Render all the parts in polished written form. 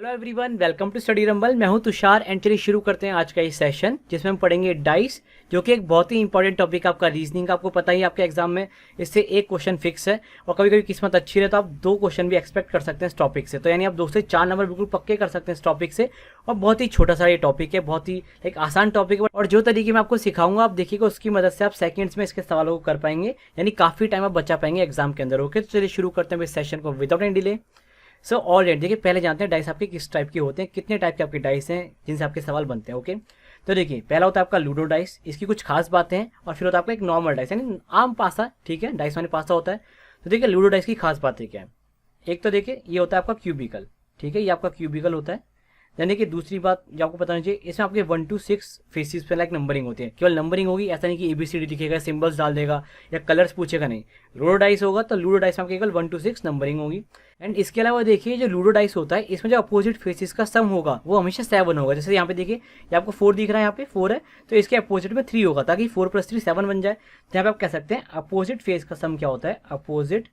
Hello everyone, welcome to Study Rumble. मैं हूं Tushar and चलिए शुरू करते हैं आज का ये सेशन जिसमें हम पढ़ेंगे डाइस, जो कि एक बहुत ही इंपॉर्टेंट टॉपिक है आपका रीजनिंग का। आपको पता ही है आपके एग्जाम में इससे एक क्वेश्चन फिक्स है और कभी कभी किस्मत अच्छी रहे तो आप 2 क्वेश्चन भी एक्सपेक्ट कर सकते हैं इस टॉपिक से। तो यानी आप 2 से 4 नंबर बिल्कुल पक्के कर सकते हैं इस टॉपिक से। और बहुत ही छोटा सा ये टॉपिक है, बहुत ही एक आसान टॉपिक है और जो तरीके मैं आपको सिखाऊंगा आप देखिएगा उसकी मदद से आप सेकंड्स में इसके सवालों को कर पाएंगे, यानी काफी टाइम आप बचा पाएंगे एग्जाम के अंदर। ओके, तो चलिए शुरू करते हैं इस सेशन को without any delay. So already देखिए, पहले जानते हैं डाइस आपके किस टाइप के होते हैं, कितने टाइप के आपके डाइस हैं जिनसे आपके सवाल बनते हैं। ओके, तो देखिए पहला होता है आपका लूडो डाइस, इसकी कुछ खास बातें हैं। और फिर होता है आपका एक नॉर्मल डाइस यानी आम पासा, ठीक है, डाइस माने पासा होता है। तो देखिए लूडो डाइस की खास बातें क्या है। एक तो देखिए ये होता है आपका क्यूबिकल, ठीक है, ये आपका क्यूबिकल होता है। यानी कि दूसरी बात जो आपको पता होनी चाहिए, इसमें आपके 1 to 6 फेसिस पे लाइक नंबरिंग होती है, केवल नंबरिंग होगी। ऐसा नहीं कि ABCD लिखेगा, सिंबल्स डाल देगा या कलर्स पूछेगा, नहीं। लूडो डाइस होगा तो लूडो डाइस में आपके केवल 1 to 6 नंबरिंग होगी। एंड इसके अलावा देखिए जो लूडो डाइस होता है इसमें जो अपोजिट फेसिस का सम होगा वो हमेशा 7 होगा। जैसे यहाँ पे देखिए, ये आपको 4 दिख रहा है, यहाँ पे 4 है तो इसके अपोजिट में 3 होगा ताकि 4 + 3 7 बन जाए। तो यहाँ पे आप कह सकते हैं अपोजिट फेस का सम क्या होता है, अपोजिट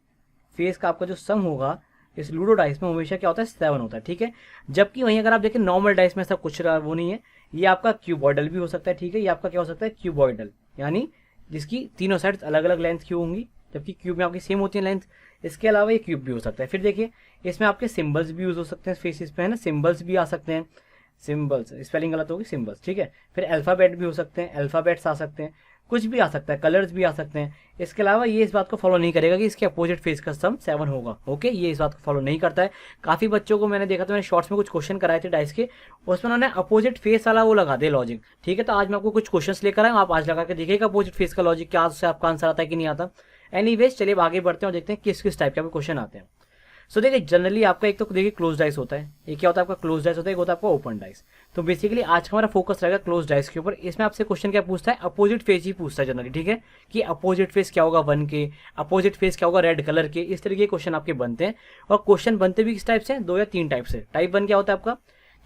फेस का आपका जो सम होगा इस लूडो डाइस में हमेशा क्या होता है, 7 होता है, ठीक है। जबकि वहीं अगर आप देखें नॉर्मल डाइस में ऐसा कुछ वो नहीं है, ये आपका क्यूबॉइडल भी हो सकता है, ठीक है। ये आपका क्या हो सकता है, क्यूबॉइडल, यानी जिसकी तीनों साइड अलग अलग लेंथ की होंगी, जबकि क्यूब में आपकी सेम होती है लेंथ। इसके अलावा ये क्यूब भी हो सकता है। फिर देखिए इसमें आपके सिंबल्स भी यूज हो सकते हैं फेसिस पे, है ना, सिंबल्स भी आ सकते हैं। सिंबल्स, स्पेलिंग गलत होगी, सिंबल्स, ठीक है। फिर अल्फाबेट भी हो सकते हैं, अल्फाबेट्स आ सकते हैं, कुछ भी आ सकता है, कलर्स भी आ सकते हैं। इसके अलावा ये इस बात को फॉलो नहीं करेगा कि इसके अपोजिट फेस का सम 7 होगा। ओके, ये इस बात को फॉलो नहीं करता है। काफी बच्चों को मैंने देखा था, मैंने शॉर्ट्स में कुछ क्वेश्चन कराए थे डाइस के, उसमें उन्होंने अपोजिट फेस वाला वो लगा दे लॉजिक, ठीक है। तो आज मैं आपको कुछ क्वेश्चन लेकर आया हूं, आप आज लगा के देखिएगा अपोजिट फेस का लॉजिक क्या, उससे आपका आंसर आता है कि नहीं आता। एनीवेज चलिए आगे बढ़ते हैं और देखते हैं किस किस टाइप के क्वेश्चन आते हैं। सो देखिए जनरली आपका एक तो देखिए क्लोज डाइस होता है, एक क्या होता है आपका क्लोज डाइस होता है, एक होता है आपका ओपन डाइस। तो बेसिकली आज का हमारा फोकस रहेगा क्लोज डाइस के ऊपर। इसमें आपसे क्वेश्चन क्या पूछता है, अपोजिट फेस ही पूछता है जनरली, ठीक है, कि अपोजिट फेस क्या होगा 1 के, अपोजिट फेस क्या होगा रेड कलर के। इस तरीके के क्वेश्चन आपके बनते हैं। और क्वेश्चन बनते भी किस टाइप से, 2 या 3 टाइप से। टाइप 1 क्या होता है आपका,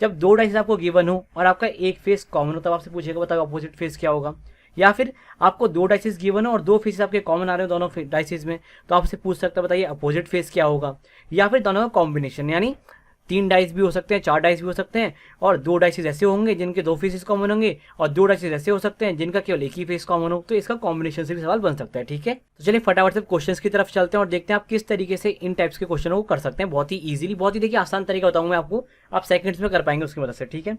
जब 2 डाइस आपको गिवन हो और आपका एक फेस कॉमन हो तब आपसे पूछेगा बताओ अपोजिट फेस क्या होगा। या फिर आपको 2 डाइसेस गिवन हो और 2 फेसेस आपके कॉमन आ रहे हो दोनों डाइसेस में, तो आपसे पूछ सकता है बताइए अपोजिट फेस क्या होगा। या फिर दोनों का कॉम्बिनेशन, यानी 3 डाइस भी हो सकते हैं, 4 डाइस भी हो सकते हैं, और 2 डाइसेस ऐसे होंगे जिनके 2 फेसेस कॉमन होंगे, और 2 डाइसेस ऐसे हो सकते हैं जिनका केवल एक ही फेस कॉमन हो। तो इसका कॉम्बिनेशन से भी सवाल बन सकता है, ठीक है। तो चलिए फटाफट से क्वेश्चंस की तरफ चलते हैं और देखते हैं आप किस तरीके से इन टाइप्स के क्वेश्चनों को कर सकते हैं बहुत ही इजीली। बहुत ही देखिए आसान तरीका बताऊंगा मैं आपको, आप सेकंड्स में कर पाएंगे उसकी मदद से, ठीक है।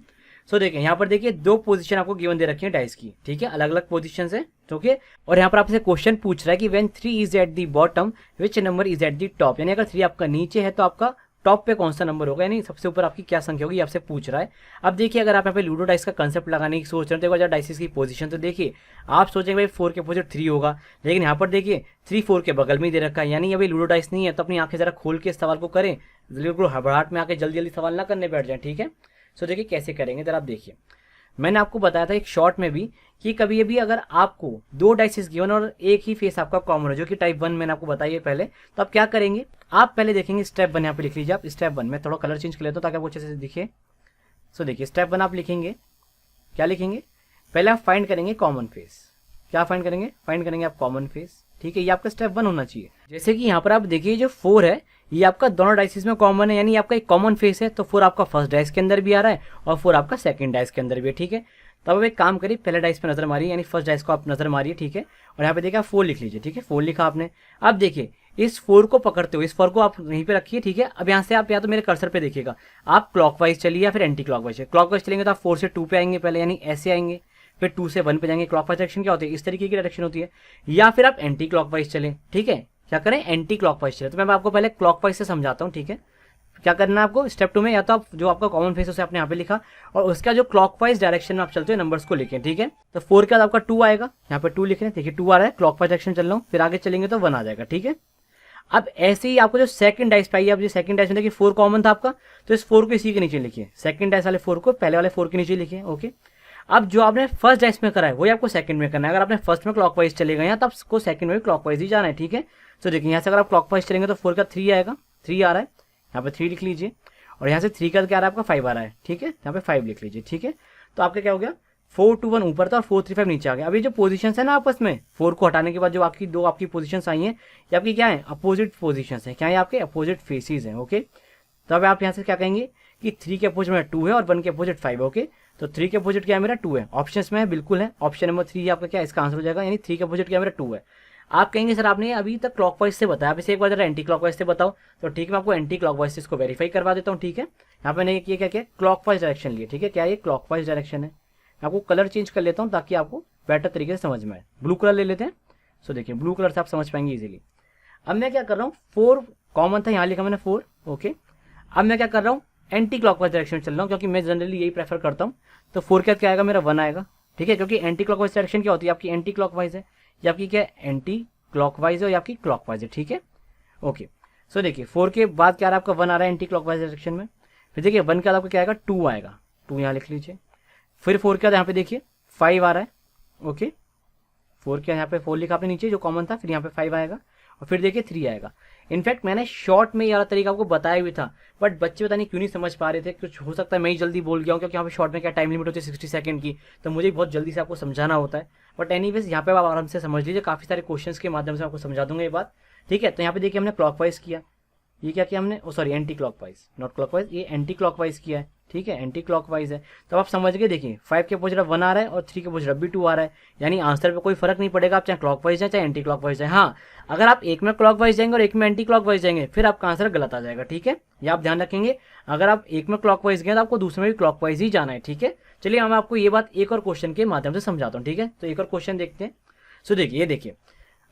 सो देखिए यहाँ पर देखिए 2 पोजीशन आपको गिवन दे रखी है डाइस की, ठीक है, अलग अलग पोजीशंस है, ओके। और यहाँ पर आपसे क्वेश्चन पूछ रहा है कि when 3 is at the bottom which number is at the top, यानी अगर 3 आपका नीचे है तो आपका टॉप पे कौन सा नंबर होगा, यानी सबसे ऊपर आपकी क्या संख्या होगी, आपसे पूछ रहा है। अब देखिए अगर आप यहाँ पे लूडो डाइस का कंसेप्ट लगाने की सोच रहे हैं तो डाइसिस की पोजीशन, तो देखिए आप सोचेंगे भाई 4 के अपोजिट 3 होगा, लेकिन यहाँ पर देखिए 3 4 के बगल में ही दे रखा है, यानी अभी लूडो डाइस नहीं है। तो अपनी आंखें जरा खोल के इस सवाल को करें, बिल्कुल हड़बड़ाहट में आके जल्दी जल्दी सवाल ना करने बैठ जाए, ठीक है। सो देखिए कैसे करेंगे जरा आप देखिए। मैंने आपको बताया था एक शॉर्ट में भी कि कभी भी अगर आपको 2 डाइसेस गिवन और एक ही फेस आपका कॉमन हो, जो कि टाइप 1 मैंने आपको बताइए पहले, तो आप क्या करेंगे, आप पहले देखेंगे स्टेप 1 यहाँ पे लिख लीजिए आप। स्टेप 1 में थोड़ा कलर चेंज कर लेता हूँ ताकि आपको अच्छे से दिखे। सो देखिए स्टेप 1 आप लिखेंगे, क्या लिखेंगे, पहले आप फाइंड करेंगे कॉमन फेस। क्या फाइंड करेंगे, फाइंड करेंगे आप कॉमन फेस, ठीक है। ये आपका स्टेप 1 होना चाहिए। जैसे कि यहाँ पर आप देखिए जो 4 है ये आपका दोनों डाइसेस में कॉमन है, यानी आपका एक कॉमन फेस है, तो 4 आपका फर्स्ट डाइस के अंदर भी आ रहा है और 4 आपका सेकंड डाइस के अंदर भी है, ठीक है। तब अब एक काम करिए, पहले डाइस पे नजर मारिए, यानी फर्स्ट डाइस को आप नजर मारिए, ठीक है। और यहाँ पे देखिए आप 4 लिख लीजिए, ठीक है, 4 लिखा आपने। अब देखिए इस 4 को पकड़ते हो, इस 4 को आप यहीं पे रखिए, ठीक है। अब यहाँ से आप या तो मेरे कर्सर पे देखिएगा, आप क्लॉकवाइज चलिए या फिर एंटी क्लॉकवाइज। क्लॉकवाइज चलेंगे तो आप 4 से 2 पे आएंगे पहले, यानी ऐसे आएंगे, फिर 2 से 1 पे जाएंगे। क्लॉकवाइज डायरेक्शन क्या होती है, इस तरीके की डायरेक्शन होती है। या फिर आप एंटी क्लॉकवाइज चलें, ठीक है, क्या करें, एंटी क्लॉकवाइज चले। तो मैं आपको पहले क्लॉकवाइज से समझाता हूँ, ठीक है। क्या करना है आपको स्टेप 2 में, या तो आप जो आपका कॉमन फेस उसे आपने यहाँ पे लिखा और उसका जो क्लॉकवाइज डायरेक्शन में आप चलते हो नंबर्स को लिखें, ठीक है। तो 4 के बाद आपका 2 आएगा, यहाँ पे 2 लिख रहे हैं, देखिए 2 आ रहा है, क्लॉकवाइज डायरेक्शन चल रहा हूँ, फिर आगे चलेंगे तो 1 आ जाएगा, ठीक है। अब ऐसे ही आपको जो सेकंड डाइस पाइए, अब जो सेकंड डाइस में देखिए 4 कॉमन था आपका, तो इस 4 को इसी के नीचे लिखिए, सेकंड डाइस वाले 4 को पहले वाले 4 के नीचे लिखिए, ओके। अब जो आपने फर्स्ट डाइस में करा है वही आपको सेकंड में करना है। अगर आपने फर्स्ट में क्लॉकवाइज चले गए हैं तो आपको सेकंड में भी क्लॉकवाइज ही जाना है, ठीक है। तो देखिए यहाँ से अगर आप क्लॉकवाइज चलेंगे तो 4 का 3 आएगा, 3 आ रहा है, यहाँ पे 3 लिख लीजिए। और यहाँ से 3 का क्या आ रहा है आपका 5 आ रहा है, ठीक है, यहाँ पे 5 लिख लीजिए, ठीक है। तो आपका क्या हो गया, 4 2 1 ऊपर था और 4 3 5 नीचे आ गया। अभी जो पोजीशन है ना आपस में, 4 को हटाने के बाद जो आपकी 2 आपकी पोजीशन आई हैं, ये आपकी क्या है, अपोजिट पोजीशन है, क्या है आपके अपोजिट फेसेस हैं, ओके। तो अब आप यहाँ से क्या कहेंगे कि 3 के अपोजिट में 2 है और 1 के अपोजिट 5 है। ओके, तो 3 के अपोजिट क्या है मेरा 2 है, ऑप्शन में है बिल्कुल है, ऑप्शन नंबर 3 आपका क्या इसका आंसर हो जाएगा, यानी 3 के अपोजिट क्या मेरा 2 है। आप कहेंगे सर आपने अभी तक क्लॉकवाइज से बताया, आप इसे एक बार जरा एंटी क्लॉकवाइज से बताओ। तो ठीक है, मैं आपको एंटी क्लॉकवाइज से इसको वेरीफाई करवा देता हूँ। ठीक है, यहाँ पे मैंने क्या क्या क्लॉकवाइज डायरेक्शन लिए। ठीक है, क्या ये क्लॉकवाइज डायरेक्शन है। मैं आपको कलर चेंज कर लेता हूँ ताकि आपको बेटर तरीके से समझ में आए। ब्लू कलर ले लेते हैं। सो देखिए ब्लू कलर से आप समझ पाएंगे इजीली। अब मैं क्या कर रहा हूँ, 4 कॉमन था, यहाँ लिखा मैंने 4। ओके, अब मैं क्या कर रहा हूँ, एंटी क्लॉकवाइज डायरेक्शन में चल रहा हूँ क्योंकि मैं जनरली यही प्रेफर करता हूँ। तो 4 के क्या आएगा मेरा 1 आएगा। ठीक है, क्योंकि एंटी क्लॉकवाइज डायरेक्शन क्या होती है, आपकी एंटी क्लॉकवाइज है, या आपकी क्या एंटी क्लॉकवाइज है या आपकी क्लॉकवाइज है। ठीक है, ओके। सो देखिए 4 के बाद क्या आ रहा है आपका 1 आ रहा है एंटी क्लॉकवाइज डायरेक्शन में। फिर देखिए 1 के बाद आपका क्या आएगा 2 आएगा, 2 यहाँ लिख लीजिए। फिर 4 के बाद यहाँ पे देखिए 5 आ रहा है। ओके, 4 के यहाँ पे 4 लिखा आपने नीचे जो कॉमन था, फिर यहाँ पे 5 आएगा और फिर देखिए 3 आएगा। इनफैक्ट मैंने शॉर्ट में ये वाला तरीका आपको बताया भी था, बट बच्चे पता नहीं क्यों नहीं समझ पा रहे थे। कुछ हो सकता है मैं ही जल्दी बोल गया हूँ, क्योंकि यहाँ पे शॉर्ट में क्या टाइम लिमिट होती है 60 सेकंड की, तो मुझे बहुत जल्दी से आपको समझाना होता है। बट एनीवेज यहाँ पे आप आराम से समझ लीजिए, काफ़ी सारे क्वेश्चंस के माध्यम से आपको समझा दूंगा ये बात। ठीक है, तो यहाँ पे देखिए हमने क्लॉकवाइज किया, ये क्या किया हमने, sorry anti clockwise, not clockwise, ये एंटी क्लॉकवाइज किया है। ठीक है, एंटी क्लॉकवाइज है। तो आप समझ गए, देखिए 5 के अपोजिट 1 आ रहा है और 3 के अपोजिट भी 2 आ रहा है, यानी आंसर पे कोई फर्क नहीं पड़ेगा, आप चाहे क्लॉकवाइज जाए चाहे एंटी क्लॉकवाइज जाए। हाँ, अगर आप एक में क्लॉकवाइज जाएंगे और एक में एंटी क्लॉकवाइज जाएंगे फिर आपका आंसर गलत आ जाएगा। ठीक है, ये आप ध्यान रखेंगे, अगर आप एक में क्लॉकवाइज गए तो आपको दूसरे में भी क्लॉकवाइज ही जाना है। ठीक है, चलिए मैं आपको ये बात एक और क्वेश्चन के माध्यम से समझाता हूँ। ठीक है, तो एक और क्वेश्चन देखते हैं। सो देखिए, ये देखिए,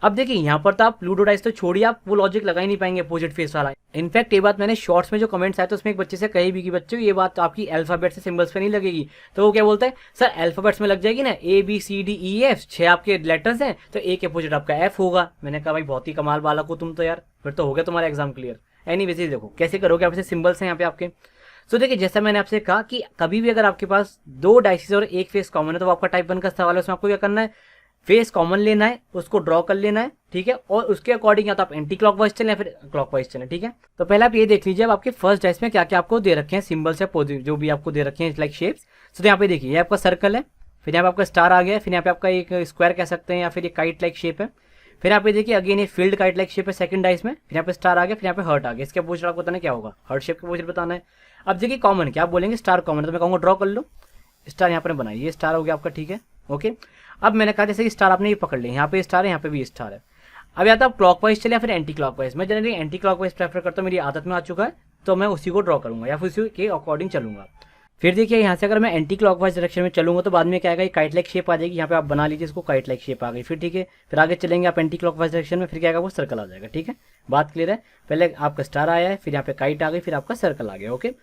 अब देखिए यहाँ पर तो आप लूडो डाइस तो छोड़िए, आप वो लॉजिक लगा ही नहीं पाएंगे अपोजिट फेस वाला। इनफैक्ट ये बात मैंने शॉर्ट्स में जो कमेंट्स आए तो उसमें एक बच्चे से कही भी कि बच्चों ये बात तो आपकी अल्फाबेट से सिंबल्स पे नहीं लगेगी। तो वो क्या बोलता है, सर अल्फाबेट्स में लग जाएगी ना, ABCDEF 6 आपके लेटर्स हैं, तो ए के अपोजिट आपका F होगा। मैंने कहा भाई बहुत ही कमाल बालक हो तुम तो यार, फिर तो हो गया तुम्हारा एग्जाम क्लियर। एनीवेज देखो कैसे करोगे, आप ऐसे सिंबल्स हैं यहाँ पे आपके। सो देखिए जैसा मैंने आपसे कहा कि कभी भी अगर आपके पास 2 डाइसिस और एक फेस कॉमन है तो वो आपका टाइप 1 का सवाल है, उसमें आपको क्या करना है, फेस कॉमन लेना है, उसको ड्रॉ कर लेना है। ठीक है, और उसके अकॉर्डिंग या तो आप एंटी क्लॉकवाइज चलें या फिर क्लॉकवाइज चलें। ठीक है, तो पहले आप ये देख लीजिए अब आपके फर्स्ट डाइस में क्या क्या आपको दे रखे हैं सिंबल्स या जो भी आपको दे रखे हैं लाइक शेप्स। तो यहाँ पे देखिए ये आपका सर्कल है, फिर यहाँ पे आपका स्टार आ गया, फिर यहाँ पे आपका एक स्क्वायर कह सकते हैं या फिर ये काइट लाइक शेप है। फिर यहाँ पे देखिए अगेन ये फील्ड काइट लाइक शेप है सेकंड डाइस में, फिर यहाँ पे स्टार आ गया, फिर यहाँ पे हर्ट आ गया। इसके अपोजिट आपको बताना क्या होगा, हर्ट शेप के अपोजिट बताना है। अब देखिए कॉमन क्या आप बोलेंगे, स्टार कॉमन है, तो मैं कहूँगा ड्रॉ कर लो, स्टार यहाँ पर बनाइए, ये स्टार हो गया आपका। ठीक है, ओके। अब मैंने कहा जैसे कि स्टार आपने ये पकड़ लिया, यहाँ पे स्टार है, यहाँ पे भी स्टार है। अब या तो आप क्लॉकवाइज चले या फिर एंटी क्लॉकवाइज। मैं जनरली एंटी क्लॉकवाइज प्रेफर करता हूँ, मेरी आदत में आ चुका है, तो मैं उसी को ड्रॉ करूंगा या फिर उसी के अकॉर्डिंग चलूंगा। फिर देखिए यहाँ से अगर मैं एंटी क्लॉकवाइज डायरेक्शन में चलूंगा तो बाद में क्या आएगा, ये काइट लाइक शेप आ जाएगी, यहाँ पे आप बना लीजिए इसको, काइट लाइक शेप आ गई। फिर ठीक है, फिर आगे चलेंगे आप एंटी क्लॉकवाइज डायरेक्शन में, फिर क्या आएगा वो सर्कल आ जाएगा। ठीक है, बात क्लियर है, पहले आपका स्टार आया है, फिर यहाँ पे काइट आ गई, फिर आपका सर्कल आ गया। ओके,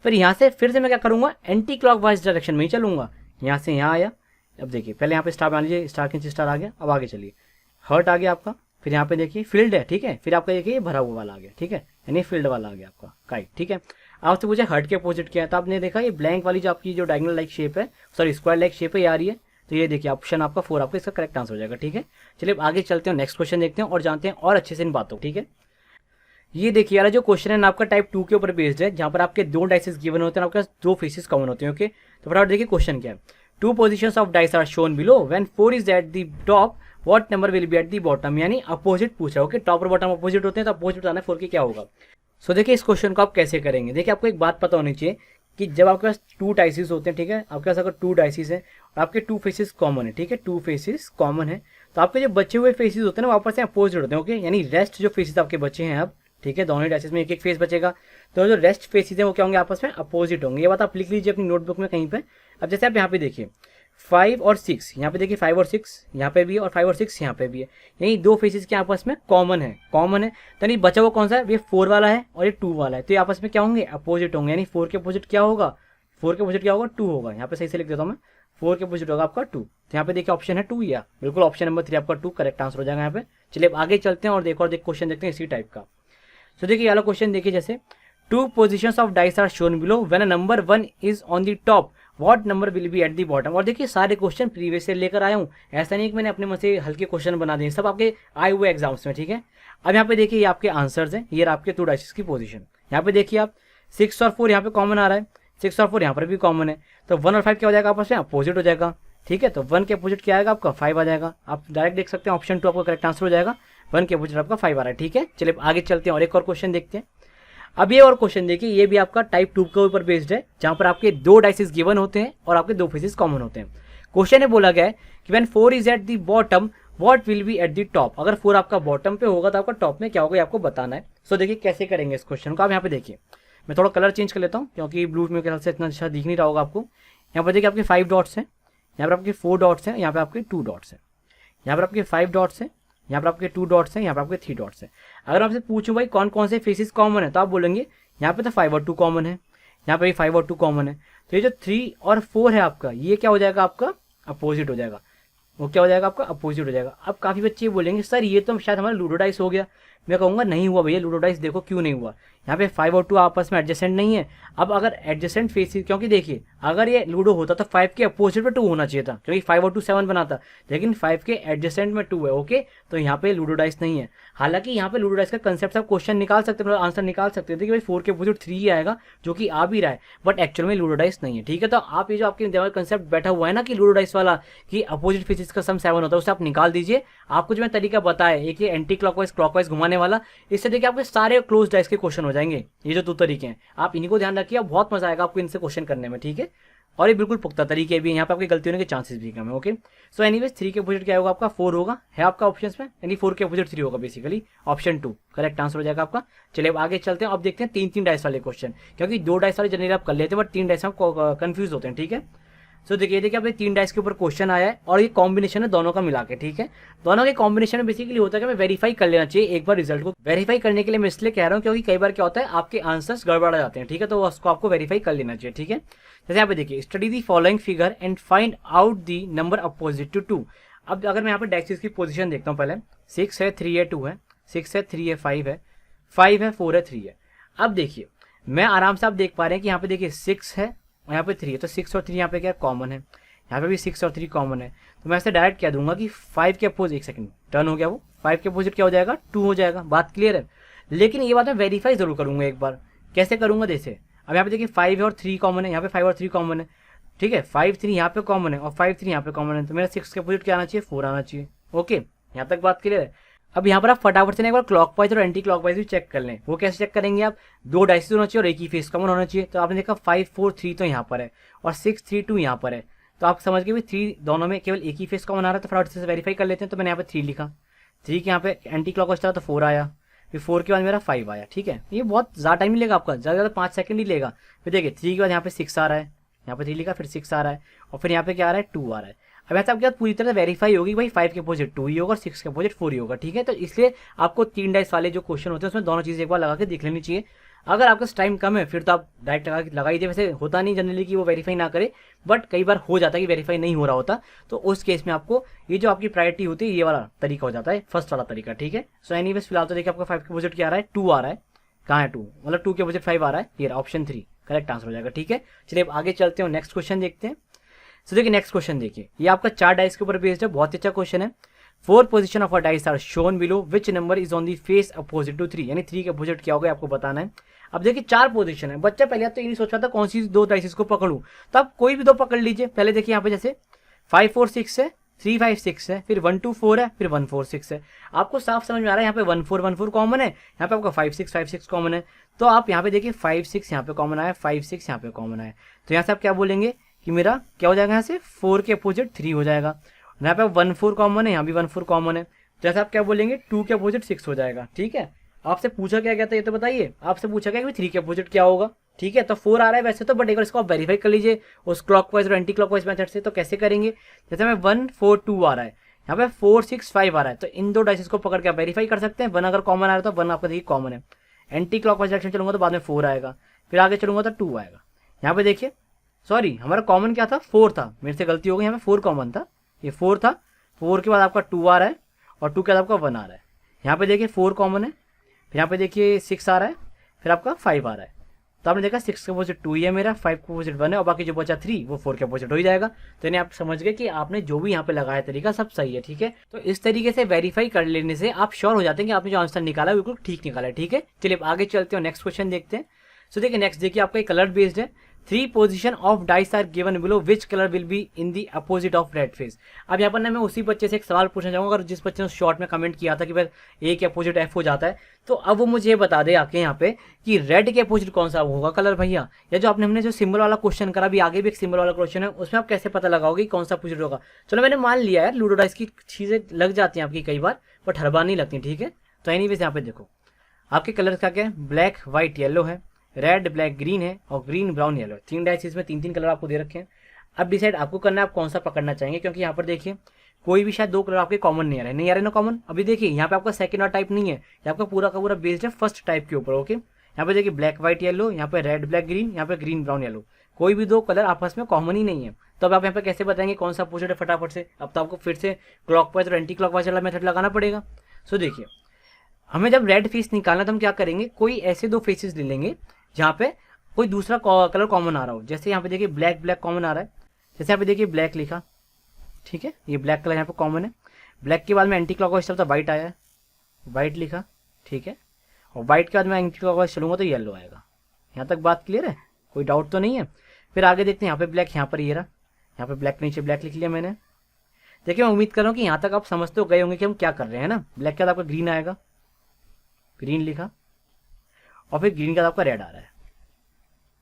फिर यहाँ से फिर से मैं क्या करूंगा, एंटी क्लॉकवाइज डायरेक्शन में ही चलूंगा, यहाँ से यहाँ आया। अब देखिए पहले यहाँ पे स्टार मान लीजिए, स्टार के नीचे स्टार आ गया। अब आगे चलिए, हर्ट आ गया आपका, फिर यहाँ पे देखिए फील्ड है। ठीक है, फिर आपका देखिए भरा हुआ वाला आ गया। ठीक है, यानी फील्ड वाला आ गया आपका काइट। ठीक है, आपसे पूछे हर्ट के अपोजिट क्या है, तो आपने देखा ये ब्लैंक वाली जो आपकी जो डायगोनल लाइक शेप है, सॉरी स्क्वायर लाइक शेप है, ये आ रही है। तो ये देखिए ऑप्शन आपका 4 आपका इसका करेक्ट आंसर हो जाएगा। ठीक है, चलिए आगे चलते हैं, नेक्स्ट क्वेश्चन देखते हैं और जानते हैं और अच्छे से इन बातों। ठीक है, ये देखिए यार जो क्वेश्चन है ना आपका टाइप 2 के ऊपर बेस्ड है, जहाँ पर आपके 2 डाइसेस गिवन होते हैं, आपके 2 फेसेस कॉमन होते हैं। ओके, तो फटाफट देखिए क्वेश्चन क्या है। 2 positions of dice are shown below. When 4 is at the top, what number will be at the bottom? यानी अपोजिट पूछा। ओके, टॉप और बॉटम अपोजिट होते हैं, तो अपोजिट बताना है 4 के क्या होगा। सो देखिए इस क्वेश्चन को आप कैसे करेंगे, देखिए आपको एक बात पता होनी चाहिए कि जब आपके पास 2 डाइसिस होते हैं, ठीक है, आपके पास अगर 2 डाइसिस है और आपके 2 फेसेस कॉमन है, ठीक है, 2 फेसेस कॉमन है, तो आपके जो बचे हुए फेसेस होते हैं ना वापस से अपोजिट होते हैं। ओके, यानी रेस्ट जो फेसेस आपके बचे हैं अब, ठीक है, दोनों ही डाइसिस में एक एक फेस बचेगा, तो जो रेस्ट फेसेस हैं वो क्या होंगे, आपस में अपोजिट होंगे। ये बात आप लिख लीजिए अपनी नोटबुक में कहीं पे। अब जैसे आप यहाँ पे देखिए 5 और 6, यहाँ पे देखिए 5 और 6 यहाँ पे भी है और 5 और 6 यहाँ पे भी है, यही 2 फेसेस के आपस में कॉमन है, तो नहीं बचा वो कौन सा है, ये 4 वाला है और ये 2 वाला है, तो ये आपस में क्या होंगे, अपोजिट होंगे। यानी 4 के अपोजिट क्या होगा, 4 के अपोजिट क्या होगा, 2 होगा। यहाँ पे सही से लिख देता हूँ मैं, 4 के अपोजिट होगा आपका 2। तो यहाँ पे देखिए ऑप्शन है 2, या बिल्कुल ऑप्शन नंबर 3 आपका 2 करेक्ट आंसर हो जाएगा यहाँ पे। चलिए आगे चलते हैं और देखो क्वेश्चन देखते हैं इसी टाइप का। तो देखिए वाला क्वेश्चन देखिए, जैसे 2 positions of dice are shown below. When a number 1 is on the top, what number will be at the bottom? और देखिए सारे क्वेश्चन प्रीवियस से लेकर आया हूँ, ऐसा नहीं कि मैंने अपने मन से हल्के क्वेश्चन बना दिए, सब आपके आए हुए एग्जाम्स में। ठीक है, अब यहाँ पे देखिए ये आपके आंसर्स हैं, ये आपके 2 डाइसेस की पोजीशन। यहाँ पे देखिए आप 6 और 4 यहाँ पे कॉमन आ रहा है, 6 और 4 यहाँ पर भी कॉमन है, तो 1 और 5 क्या हो जाएगा आपस में, अपोजिट हो जाएगा। ठीक है, तो 1 के अपोजिट क्या आएगा आपका 5 आ जाएगा। आप डायरेक्ट देख सकते हैं ऑप्शन 2 आपका करेक्ट आंसर हो जाएगा, 1 के अपोजिट आपका 5 आ रहा है। ठीक है, चलिए आगे चलते हैं और एक और क्वेश्चन देखते हैं। अब ये और क्वेश्चन देखिए, ये भी आपका टाइप 2 के ऊपर बेस्ड है, जहां पर आपके 2 डाइसेस गिवन होते हैं और आपके 2 फेसेस कॉमन होते हैं। क्वेश्चन में बोला गया है कि when 4 is at the bottom what will be at the top. अगर 4 आपका बॉटम पे होगा तो आपका टॉप में क्या होगा, ये आपको बताना है। सो देखिए कैसे करेंगे इस क्वेश्चन को। आप यहाँ पे देखिए, मैं थोड़ा कलर चेंज कर लेता हूँ क्योंकि ब्लू में ख्याल से इतना अच्छा दिख नहीं रहा होगा आपको। यहाँ पर देखिए आपके 5 डॉट्स हैं, यहाँ पर आपके 4 डॉट्स हैं, यहाँ पे आपके 2 डॉट्स हैं, यहाँ पर आपके 5 डॉट्स हैं, यहाँ पर आपके 2 डॉट्स हैं, यहाँ पर आपके 3 डॉट्स हैं। अगर आपसे पूछूं भाई कौन कौन से फेसेस कॉमन है, तो आप बोलेंगे यहाँ पे तो 5 और 2 कॉमन है, यहाँ पे भी 5 और 2 कॉमन है। तो ये जो 3 और 4 है आपका, ये क्या हो जाएगा, आपका अपोजिट हो जाएगा। वो क्या हो जाएगा, आपका अपोजिट हो जाएगा। अब काफ़ी बच्चे बोलेंगे सर ये तो शायद हमारा लूडो डाइस हो गया। मैं कहूँगा नहीं हुआ भैया, लूडो डाइस देखो क्यों नहीं हुआ। यहाँ पे 5 और 2 आपस में एडजेसेंट नहीं है। अब अगर एडजेसेंट फेसेस, क्योंकि देखिए अगर ये लूडो होता तो 5 के अपोजिट पे 2 होना चाहिए था, क्योंकि 5 और 2 7 बनाता, लेकिन 5 के एडजेसेंट में 2 है। ओके, तो यहाँ पे लूडो डाइस नहीं है। हालांकि यहाँ पे लूडो डाइस का कंसेप्ट आप क्वेश्चन निकाल सकते थे, मतलब आंसर निकाल सकते थे कि भाई 4 के अपोजिट 3 ही आएगा, जो कि आ भी रहा है, बट एक्चुअल में लूडो डाइस नहीं है। ठीक है, तो आप ये जो आपके दिमाग कंसेप्ट बैठा हुआ है ना कि लूडो डाइस वाला कि अपोजिट फेसेस का सम 7 होता है, उसे आप निकाल दीजिए। आपको जो मैं तरीका बताया, एक ये एंटी क्लॉकवाइज क्लॉकवाइज घुमाने वाला, इससे देखिए आपके सारे क्लोज डाइस के क्वेश्चन हो जाएंगे। ये जो 2 तरीके हैं आप इन्हीं को ध्यान रखिए, बहुत मजा आएगा आपको इनसे क्वेश्चन करने में। ठीक है, और ये बिल्कुल पुख्ता तरीके भी हैं, यहाँ पे आपकी गलती होने के चांसेस भी कम है। ओके, सो एनीवेज 3 के अपोजिट क्या होगा, आपका 4 होगा, है आपका ऑप्शंस में, यानी 4 के अपोजिट 3 होगा, बेसिकली ऑप्शन 2 करेक्ट आंसर हो जाएगा आपका। चलिए अब आगे चलते हैं। अब देखते हैं 3-3 डाइस वाले क्वेश्चन, क्योंकि 2 डाइस वाले जनरली आप कर लेते हैं, बट 3 डाइस में कंफ्यूज होते हैं। ठीक है, सो देखिए आपने 3 डाइस के ऊपर क्वेश्चन आया है और ये कॉम्बिनेशन है दोनों का मिला के। ठीक है, दोनों के कॉम्बिनेशन में बेसिकली होता है कि हमें वेरीफाई कर लेना चाहिए एक बार रिजल्ट को। वेरीफाई करने के लिए मैं इसलिए कह रहा हूँ क्योंकि कई बार क्या होता है आपके आंसर्स गड़बड़ा जाते हैं। ठीक है, तो उसको आपको वेरीफाई कर लेना चाहिए। ठीक है, जैसे यहाँ पे देखिए, study the following figure and find out the number opposite to 2। अब अगर मैं यहाँ पे डाइसेस की पोजीशन देखता हूँ, पहले 6 है, 3 है, 2 है, 6 है, 3 है, 5 है, 5 है, 4 है, 3 है। अब देखिए मैं आराम से आप देख पा रहे हैं कि यहाँ पे देखिए 6 है और यहाँ पे 3 है, तो 6 और 3 यहाँ पे क्या कॉमन है, यहाँ पे भी 6 और 3 कॉमन है। तो मैं ऐसे डायरेक्ट कह दूंगा कि 5 के अपोजिट, एक सेकंड टर्न हो गया, वो 5 के अपोजिट क्या हो जाएगा, 2 हो जाएगा। बात क्लियर है, लेकिन ये बात मैं वेरीफाई जरूर करूंगा एक बार। कैसे करूंगा, जैसे अब यहाँ पे देखिए 5 और 3 कॉमन है, यहाँ पे 5 और 3 कॉमन है। ठीक है, 5 3 यहाँ पे कॉमन है और 5 3 यहाँ पे कॉमन है, तो मेरा 6 के अपोजिट क्या आना चाहिए, 4 आना चाहिए। ओके, यहाँ तक बात क्लियर है। अब यहाँ पर आप फटाफट से एक बार क्लॉकवाइज और एंटी क्लॉकवाइज भी चेक कर लें। वो कैसे चेक करेंगे, आप 2 डाइसेस होना चाहिए और एक ही फेस कॉमन होना चाहिए। तो आपने देखा 5 4 3 तो यहाँ पर है और 6 3 2 यहाँ पर है, तो आप समझ गए भी 3 दोनों में केवल एक ही फेस कॉमन आ रहा है। तो फटाफट से वेरीफाई कर लेते हैं। तो मैंने यहाँ पे 3 लिखा, 3 के यहाँ पे एंटी क्लॉकवाइज था तो 4 आया, फिर 4 के बाद मेरा 5 आया। ठीक है, ये बहुत ज़्यादा टाइम नहीं लेगा आपका, ज़्यादा ज़्यादा 5 सेकंड ही लेगा। फिर देखिए 3 के बाद यहाँ पे 6 आ रहा है, यहाँ पे 3 लिखा, फिर 6 आ रहा है और फिर यहाँ पे क्या आ रहा है, 2 आ रहा है। अब ऐसा आपके पूरी तरह वेरीफाई होगी भाई 5 के अपोजिट 2 ही होगा और 6 के अपोजिट 4 ही होगा। ठीक है, तो इसलिए आपको 3 डाइस वाले जो क्वेश्चन होते हैं उसमें दोनों चीज़ें एक बार लगा के देख लेनी चाहिए। अगर आपका टाइम कम है फिर तो आप डायरेक्ट लगा ही दे। वैसे होता नहीं जनरली कि वो वेरीफाई ना करे, बट कई बार हो जाता है कि वेरीफाई नहीं हो रहा होता, तो उस केस में आपको ये जो आपकी प्रायोरिटी होती है ये वाला तरीका हो जाता है, फर्स्ट वाला तरीका। ठीक है, सो एनीवेज फिलहाल तो देखिए आपका 5 के अपोजिट क्या आ रहा है, 2 आ रहा है। कहाँ है 2, मतलब 2 के अपोजिट 5 आ रहा है, ये ऑप्शन 3 करेक्ट आंसर हो जाएगा। ठीक है, चलिए अब आगे चलते हैं, नेक्स्ट क्वेश्चन देखते हैं। सो देखिए नेक्स्ट क्वेश्चन देखिए, ये आपका 4 डाइस के ऊपर बेस्ड है, बहुत अच्छा क्वेश्चन है। 4 position of a dice are shown below, which number is on the face opposite to 3, यानी 3 के अपोजिट क्या होगा आपको बताना है। अब देखिए 4 पोजीशन है, बच्चा पहले तो ये नहीं सोच रहा था कौन सी 2 डाइसेस को पकड़ूं, तो आप कोई भी 2 पकड़ लीजिए। पहले देखिए यहाँ पे जैसे 5 4 6 है, 3 5 6 है, फिर 1 2 4 है, फिर 1 4 6 है। आपको साफ समझ में आ रहा है, यहाँ पे 1 4 1 4 कॉमन है, यहाँ पे आपका 5 6 कॉमन है। तो आप यहाँ पे देखिए 5 6 यहाँ पे कॉमन आया, 5 6 यहाँ पे कॉमन आया, तो यहाँ से आप क्या बोलेंगे कि मेरा क्या हो जाएगा, यहाँ से 4 के अपोजिट 3 हो जाएगा। यहाँ पे 1 4 कॉमन है, यहाँ भी 1 4 कॉमन है, तो जैसे आप क्या बोलेंगे 2 के अपोजिट 6 हो जाएगा। ठीक है, आपसे पूछा क्या गया था ये तो बताइए, आपसे पूछा गया कि 3 के अपोजिट क्या होगा। ठीक है, तो 4 आ रहा है वैसे तो, बट एक बार इसको आप वेरीफाई कर लीजिए उस क्लॉकवाइज और एंटी क्लॉकवाइज मेथड से। तो कैसे करेंगे, जैसे हमें 1 4 2 आ रहा है, यहाँ पे 4 6 5 आ रहा है, तो इन 2 डाइसेस को पकड़ के आप वेरीफाई कर सकते हैं। 1 अगर कॉमन आ रहा है तो 1 आपका देखिए कॉमन है। एंटी क्लॉकवाइज डायरेक्शन चलूंगा तो बाद में 4 आएगा, फिर आगे चलूंगा तो 2 आएगा। यहाँ पे देखिए सॉरी हमारा कॉमन क्या था, 4 था, मेरे से गलती हो गई, यहाँ पे 4 कॉमन था, ये 4 था। 4 के बाद आपका 2 आ रहा है और 2 के बाद आपका 1 आ रहा है। यहाँ पे देखिए 4 कॉमन है, फिर यहाँ पे देखिए 6 आ रहा है, फिर आपका 5 आ रहा है। तो आपने देखा 6 के अपोजिट 2 ही है मेरा, 5 के अपोजिट 1 है और बाकी जो बचा 3 वो 4 के अपोजिट हो ही जाएगा। तो यानी आप समझ गए कि आपने जो भी यहाँ पे लगाया तरीका सब सही है। ठीक है, तो इस तरीके से वेरीफाई कर लेने से आप श्योर हो जाते हैं कि आपने जो आंसर निकाला बिल्कुल ठीक निकाला है। ठीक है, चलिए आगे चलते हैं, नेक्स्ट क्वेश्चन देखते हैं। सो देखिए नेक्स्ट देखिए आपका कलर बेस्ड है, 3 position of dice are given below, which colour will be in the opposite of red face. अब यहाँ पर ना मैं उसी बच्चे से एक सवाल पूछना चाहूँगा, अगर जिस बच्चे ने शॉर्ट में कमेंट किया था कि भाई ए के अपोजिट एफ हो जाता है, तो अब वो मुझे बता दे आके यहाँ पे कि रेड के अपोजिट कौन सा होगा कलर भैया। या जो हमने जो सिंबल वाला क्वेश्चन करा, अभी आगे भी एक सिंबल वाला क्वेश्चन है, उसमें आप कैसे पता लगाओगे कौन सा अपोजिट होगा। चलो मैंने मान लिया यार, लूडो डाइस की चीज़ें लग जाती हैं आपकी कई बार, बट हर बार नहीं लगती, ठीक है। तो एनीवेज यहाँ पे देखो आपके कलर का क्या है, ब्लैक व्हाइट येलो है, रेड ब्लैक ग्रीन है और ग्रीन ब्राउन येलो। 3 डाइस इसमें 3 कलर आपको दे रखे हैं। अब डिसाइड आपको करना है आप कौन सा पकड़ना चाहेंगे, क्योंकि यहाँ पर देखिए कोई भी शायद 2 कलर आपके कॉमन नहीं आ रहे, नहीं आ रहे ना कॉमन। अभी देखिए यहाँ पे आपका सेकंड और टाइप नहीं है, ये आपका पूरा का पूरा बेस्ड है फर्स्ट टाइप के ऊपर, ओके। यहाँ पे देखिए ब्लैक व्हाइट येलो, यहाँ पे रेड ब्लैक ग्रीन, यहाँ पे ग्रीन ब्राउन येलो, कोई भी 2 कलर आपस में कॉमन ही नहीं है। तो अब आप यहाँ पे कैसे बताएंगे कौन सा अपोजिट है फटाफट से। अब तो आपको फिर से क्लॉकवाइज और एंटी क्लॉकवाइज वाला मेथड लगाना पड़ेगा। सो देखिए हमें जब रेड फेस निकालना तो हम क्या करेंगे, कोई ऐसे 2 फेसेस ले लेंगे जहाँ पे कोई दूसरा कलर कॉमन आ रहा हो। जैसे यहाँ पे देखिए ब्लैक ब्लैक कॉमन आ रहा है, जैसे यहाँ पे देखिए ब्लैक लिखा, ठीक है, ये ब्लैक कलर यहाँ पे कॉमन है। ब्लैक के बाद में एंटी क्लॉकवाइज चलता व्हाइट आया है, व्हाइट लिखा, ठीक है, और व्हाइट के बाद में एंटी क्लॉकवाइज चलूंगा तो येलो आएगा। यहाँ तक बात क्लियर है, कोई डाउट तो नहीं है। फिर आगे देखते हैं, यहाँ पे ब्लैक, यहाँ पर ये रहा, यहाँ पे ब्लैक नीचे ब्लैक लिख लिया मैंने। देखिए मैं उम्मीद कर रहा हूँ कि यहाँ तक आप समझ तो गए होंगे कि हम क्या कर रहे हैं ना। ब्लैक के बाद आपका ग्रीन आएगा, ग्रीन लिखा, और फिर ग्रीन के बाद आपका रेड आ रहा है,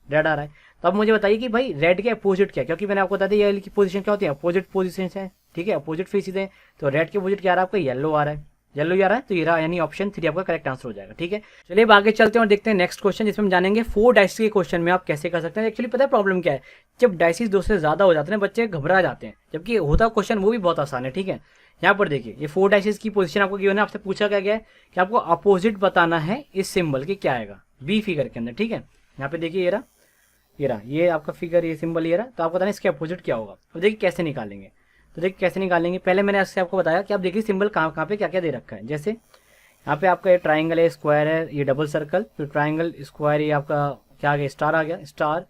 रेड आ रहा है। तो अब मुझे बताइए कि भाई रेड के अपोजिट क्या है, क्योंकि मैंने आपको बता दिया ये की पोजीशन क्या होती है, अपोजिट पोजीशन है, ठीक है, अपोजिट फेसेस है। तो रेड के अपोजिट क्या आ रहा है आपका, येलो आ रहा है, येलो आ रहा है, तो ये रहा, यानी ऑप्शन 3 आपका करेक्ट आंसर हो जाएगा, ठीक है। चलिए अब आगे चलते हैं और देखते हैं नेक्स्ट क्वेश्चन, जिसमें हम जानेंगे 4 डाइस के क्वेश्चन में आप कैसे कर सकते हैं। एक्चुअली पता है प्रॉब्लम क्या है, जब डाइसिस 2 से ज्यादा हो जाते हैं बच्चे घबरा जाते हैं, जबकि होता क्वेश्चन वो भी बहुत आसान है, ठीक है। यहाँ पर देखिए ये 4 डाइसिस की पोजीशन आपको गिवन है, आपसे पूछा क्या गया है कि आपको अपोजिट बताना है इस सिंबल के, क्या आएगा बी फिगर के अंदर, ठीक है। यहाँ पे देखिए ये रहा, ये आपका फिगर, ये सिंबल ये रहा, तो आपको बताना इसके अपोजिट क्या होगा। तो देखिए कैसे निकालेंगे, तो देखिए कैसे निकालेंगे। पहले मैंने इससे आपको बताया कि आप देखिए सिंबल कहाँ पे क्या क्या दे रखा है। जैसे यहाँ पे आपका ये ट्राइंगल है, स्क्वायर है, ये डबल सर्कल, फिर ट्राइंगल स्क्वायर, ये आपका क्या आ गया, स्टार आ गया, स्टार,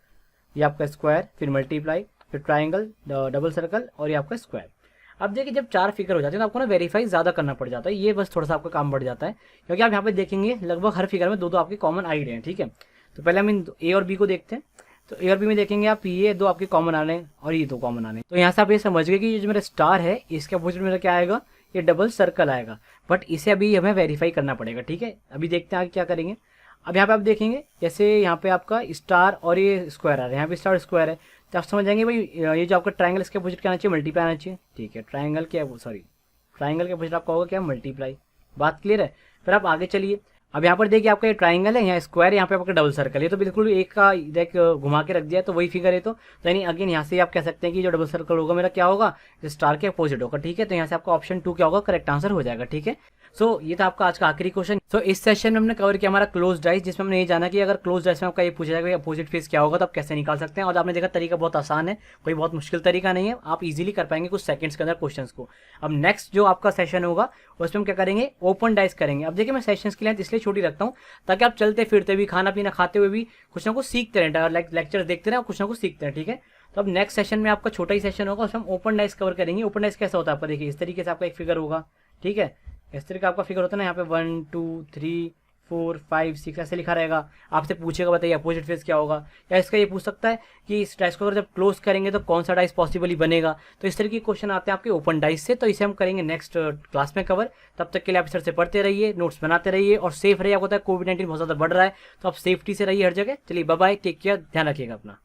ये आपका स्क्वायर, फिर मल्टीप्लाई, फिर ट्राइंगल, डबल सर्कल, और ये आपका स्क्वायर। अब देखिए जब 4 फिगर हो जाते हैं तो आपको ना वेरीफाई ज़्यादा करना पड़ जाता है, ये बस थोड़ा सा आपका काम बढ़ जाता है, क्योंकि आप यहाँ पे देखेंगे लगभग हर फिगर में 2 आपके कॉमन आ ही रहे हैं, ठीक है। तो पहले हम इन ए और बी को देखते हैं। तो ए और बी में देखेंगे आप, ये 2 आपके कॉमन आ रहे हैं और ये 2 कॉमन आ रहे हैं। तो यहाँ से आप ये समझ गए कि ये जो मेरा स्टार है इसके अपोजिट मेरा क्या आएगा, ये डबल सर्कल आएगा, बट इसे अभी हमें वेरीफाई करना पड़ेगा, ठीक है। अभी देखते हैं आगे क्या करेंगे। अब यहाँ पे आप देखेंगे जैसे यहाँ पे आपका स्टार और ये स्क्वायर आ रहा है, यहाँ पे स्टार स्क्वायर है, तो आप समझ जाएंगे भाई ये जो आपका ट्राइंगल इसके अपोजिट क्या आना चाहिए, मल्टीप्लाई आना चाहिए, ठीक है। ट्राइंगल के अपोजिट आपका होगा क्या, मल्टीप्लाई। बात क्लियर है। फिर आप आगे चलिए, अब यहाँ पर देखिए आपका ये ट्राइंगल है, यहाँ स्क्वायर, यहाँ पे आपका डबल सर्कल है, तो बिल्कुल एक का देख घुमा के रख दिया है, तो वही फिगर है। तो यानी अगेन यहाँ से आप कह सकते हैं कि जो डबल सर्कल होगा मेरा क्या होगा, स्टार के अपोजिट होगा, ठीक है। तो यहाँ से आपका ऑप्शन 2 क्या होगा, करेक्ट आंसर हो जाएगा, ठीक है। सो ये था आपका आज का आखिरी क्वेश्चन। सो इस सेशन में हमने कवर किया हमारा क्लोज डाइस, जिसमें हमने ये जाना कि अगर क्लोज डाइस में आपका ये पूछा जाएगा अपोजिट फेस क्या होगा तो आप कैसे निकाल सकते हैं। और आपने देखा तरीका बहुत आसान है, कोई बहुत मुश्किल तरीका नहीं है, आप इजीली कर पाएंगे कुछ सेकंड्स के अंदर क्वेश्चंस को। अब नेक्स्ट जो आपका सेशन होगा उसमें हम क्या करेंगे, ओपन डाइस करेंगे। अब देखिए मैं सेशंस की लेंथ इसलिए छोटी रखता हूँ ताकि आप चलते फिरते भी, खाना पीना खाते हुए भी कुछ ना कुछ सीखते रहें, लाइक लेक्चर देखते रहें और कुछ ना कुछ सीखते हैं, ठीक है। तो अब नेक्स्ट सेशन में आपका छोटा ही सेशन होगा, उसमें हम ओपन डाइस कवर करेंगे। ओपन डाइस कैसा होता है आपका, देखिए इस तरीके से आपका एक फिगर होगा, ठीक है, इस तरह का आपका फिगर होता है ना, यहाँ पे 1 2 3 4 5 6 ऐसे लिखा रहेगा। आपसे पूछेगा बताइए अपोजिट फेस क्या होगा, या इसका ये पूछ सकता है कि इस डाइस को अगर जब क्लोज करेंगे तो कौन सा डाइस पॉसिबली बनेगा। तो इस तरह के क्वेश्चन आते हैं आपके ओपन डाइस से, तो इसे हम करेंगे नेक्स्ट क्लास में कवर। तब तक के लिए आप इस तरह से पढ़ते रहिए, नोट्स बनाते रहिए और सेफ रहिए। आपको पता है कोविड-19 बहुत ज़्यादा बढ़ रहा है, तो आप सेफ्टी से रहिए हर जगह। चलिए बाय बाय, टेक केयर, ध्यान रखिएगा अपना।